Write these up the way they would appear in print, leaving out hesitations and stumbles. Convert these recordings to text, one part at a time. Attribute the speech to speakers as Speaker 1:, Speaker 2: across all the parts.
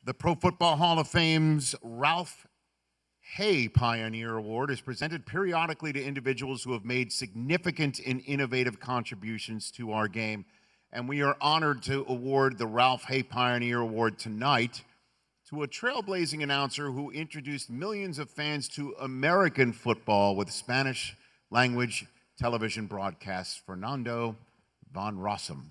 Speaker 1: The Pro Football Hall of Fame's Ralph Hay Pioneer Award is presented periodically to individuals who have made significant and innovative contributions to our game. And we are honored to award the Ralph Hay Pioneer Award tonight to a trailblazing announcer who introduced millions of fans to American football with Spanish language television broadcasts, Fernando Von Rossum.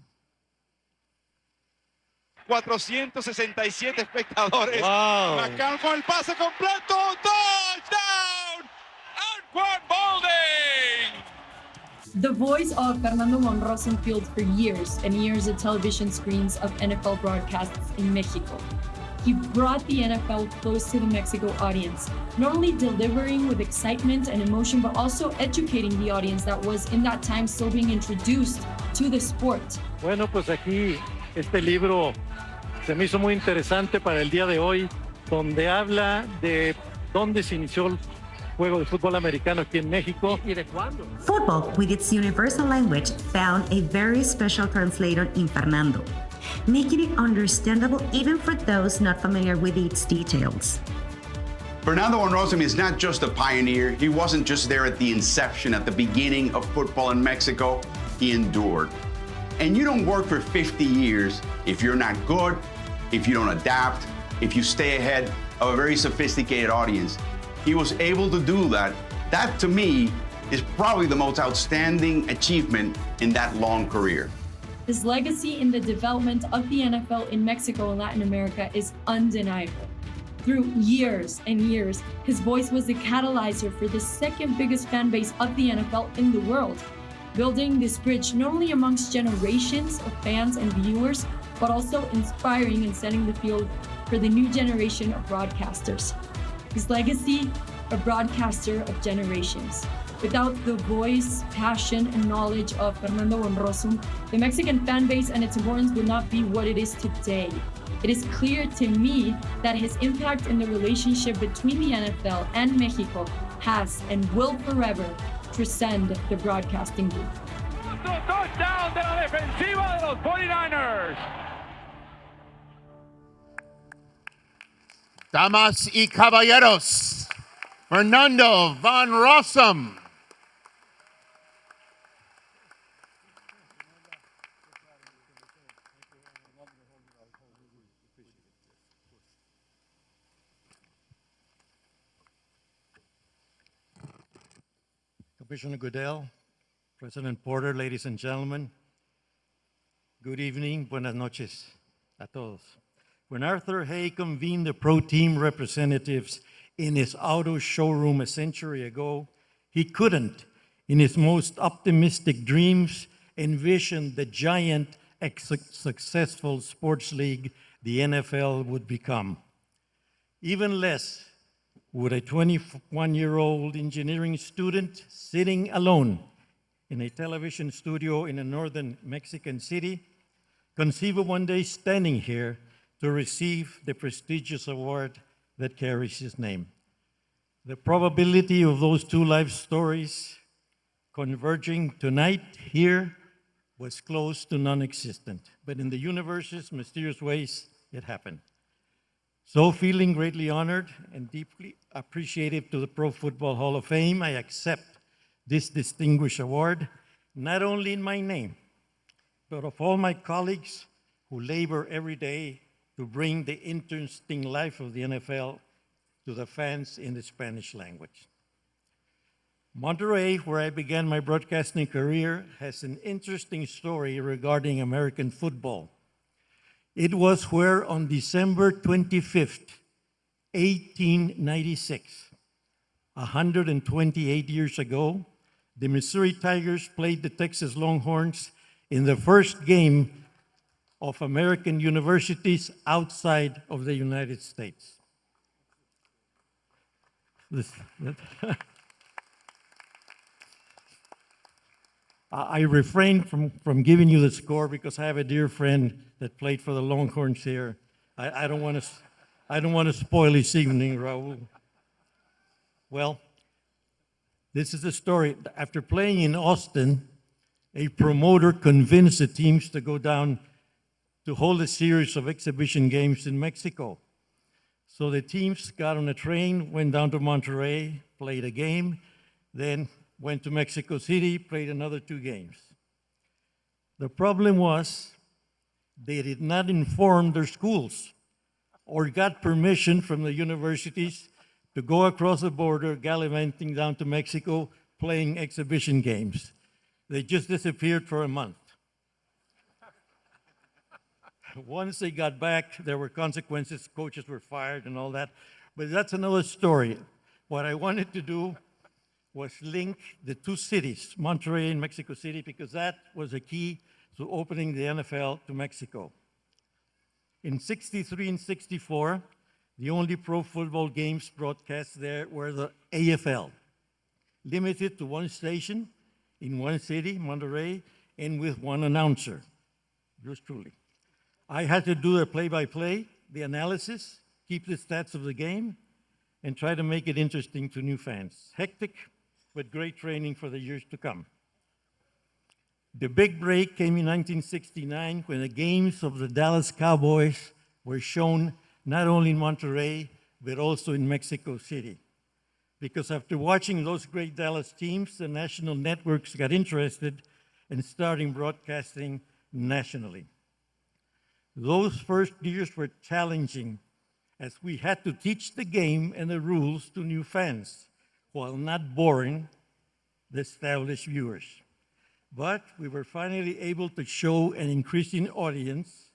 Speaker 2: 467 espectadores.
Speaker 3: Wow.
Speaker 2: Macán con el pase completo. Touchdown! Antoine Balding!
Speaker 4: The voice of Fernando Von Rossum filled for years and years of television screens of NFL broadcasts in Mexico. He brought the NFL close to the Mexico audience, not only delivering with excitement and emotion, but also educating the audience that was in that time still being introduced to the sport.
Speaker 3: Bueno, pues aquí este libro se me hizo muy interesante para el día de hoy, donde habla de dónde se inició el juego de fútbol americano aquí en México y de cuándo.
Speaker 5: Football, with its universal language, found a very special translator in Fernando, making it understandable even for those not familiar with its details.
Speaker 6: Fernando Von Rossum is not just a pioneer. He wasn't just there at the inception, at the beginning of football in Mexico. He endured. And you don't work for 50 years if you're not good, if you don't adapt, if you stay ahead of a very sophisticated audience. He was able to do that. That, to me, is probably the most outstanding achievement in that long career.
Speaker 4: His legacy in the development of the NFL in Mexico and Latin America is undeniable. Through years and years, his voice was the catalyzer for the second biggest fan base of the NFL in the world, building this bridge not only amongst generations of fans and viewers, but also inspiring and setting the field for the new generation of broadcasters. His legacy, a broadcaster of generations. Without the voice, passion, and knowledge of Fernando Von Rossum, the Mexican fan base and its importance would not be what it is today. It is clear to me that his impact in the relationship between the NFL and Mexico has and will forever transcend the broadcasting booth.
Speaker 2: Touchdown de la defensiva de los 49ers.
Speaker 1: Damas y caballeros, Fernando Von Rossum.
Speaker 3: Commissioner Goodell, President Porter, ladies and gentlemen, good evening, buenas noches a todos. When Arthur Hay convened the pro team representatives in his auto showroom a century ago, he couldn't, in his most optimistic dreams, envision the giant, successful sports league the NFL would become. Even less would a 21-year-old engineering student sitting alone in a television studio in a northern Mexican city conceive of one day standing here to receive the prestigious award that carries his name. The probability of those two life stories converging tonight here was close to non-existent, but in the universe's mysterious ways, it happened. So feeling greatly honored and deeply appreciative to the Pro Football Hall of Fame, I accept this distinguished award, not only in my name, but of all my colleagues who labor every day to bring the interesting life of the NFL to the fans in the Spanish language. Monterrey, where I began my broadcasting career, has an interesting story regarding American football. It was where on December 25th, 1896, 128 years ago, the Missouri Tigers played the Texas Longhorns in the first game of American universities outside of the United States. I refrain from giving you the score because I have a dear friend that played for the Longhorns here. I don't want to spoil his evening, Raul. Well, this is the story. After playing in Austin, a promoter convinced the teams to go down to hold a series of exhibition games in Mexico. So the teams got on a train, went down to Monterrey, played a game, then went to Mexico City, played another 2 games. The problem was they did not inform their schools or got permission from the universities to go across the border, gallivanting down to Mexico, playing exhibition games. They just disappeared for a month. Once they got back, there were consequences, coaches were fired and all that, but that's another story. What I wanted to do was link the 2 cities, Monterrey and Mexico City, because that was a key to opening the NFL to Mexico. In 63 and 64, the only pro football games broadcast there were the AFL, limited to 1 station in 1 city, Monterrey, and with 1 announcer, yours truly. I had to do the play-by-play, the analysis, keep the stats of the game, and try to make it interesting to new fans. Hectic, but great training for the years to come. The big break came in 1969 when the games of the Dallas Cowboys were shown not only in Monterrey, but also in Mexico City. Because after watching those great Dallas teams, the national networks got interested in starting broadcasting nationally. Those first years were challenging as we had to teach the game and the rules to new fans while not boring the established viewers. But we were finally able to show an increasing audience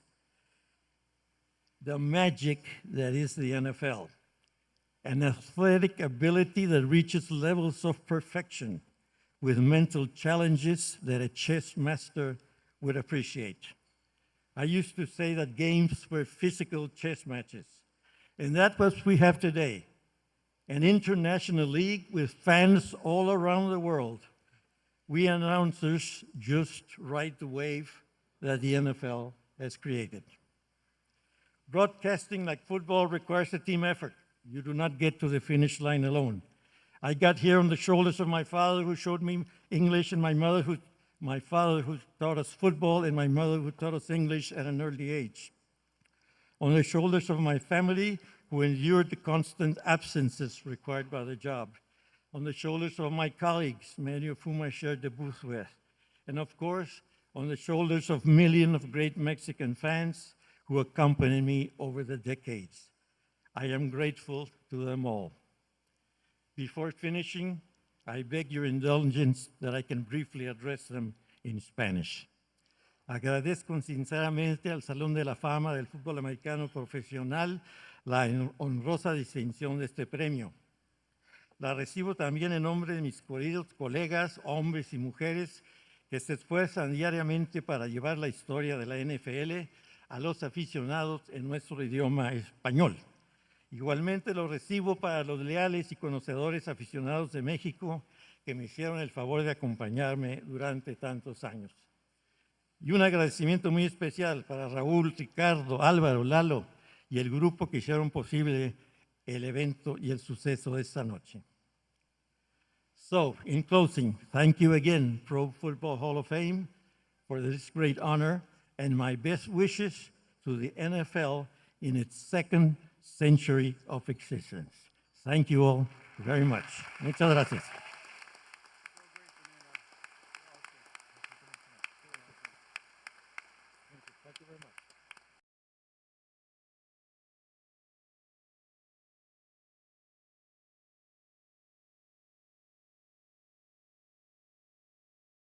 Speaker 3: the magic that is the NFL, an athletic ability that reaches levels of perfection with mental challenges that a chess master would appreciate. I used to say that games were physical chess matches, and that's what we have today, an international league with fans all around the world. We announcers just ride the wave that the NFL has created. Broadcasting like football requires a team effort. You do not get to the finish line alone. I got here on the shoulders of my father who showed me English and my father who taught us football and my mother who taught us English at an early age. On the shoulders of my family who endured the constant absences required by the job. On the shoulders of my colleagues, many of whom I shared the booth with. And of course, on the shoulders of millions of great Mexican fans who accompanied me over the decades. I am grateful to them all. Before finishing, I beg your indulgence that I can briefly address them in Spanish. Agradezco sinceramente al Salón de la Fama del Fútbol Americano Profesional la honrosa distinción de este premio. La recibo también en nombre de mis queridos colegas, hombres y mujeres, que se esfuerzan diariamente para llevar la historia de la NFL a los aficionados en nuestro idioma español. Igualmente lo recibo para los leales y conocedores aficionados de México que me hicieron el favor de acompañarme durante tantos años. Y un agradecimiento muy especial para Raúl, Ricardo, Álvaro, Lalo y el grupo que hicieron posible el evento y el suceso de esta noche. So, in closing, thank you again, Pro Football Hall of Fame, for this great honor, and my best wishes to the NFL in its second century of existence. Thank you all very much. Muchas gracias.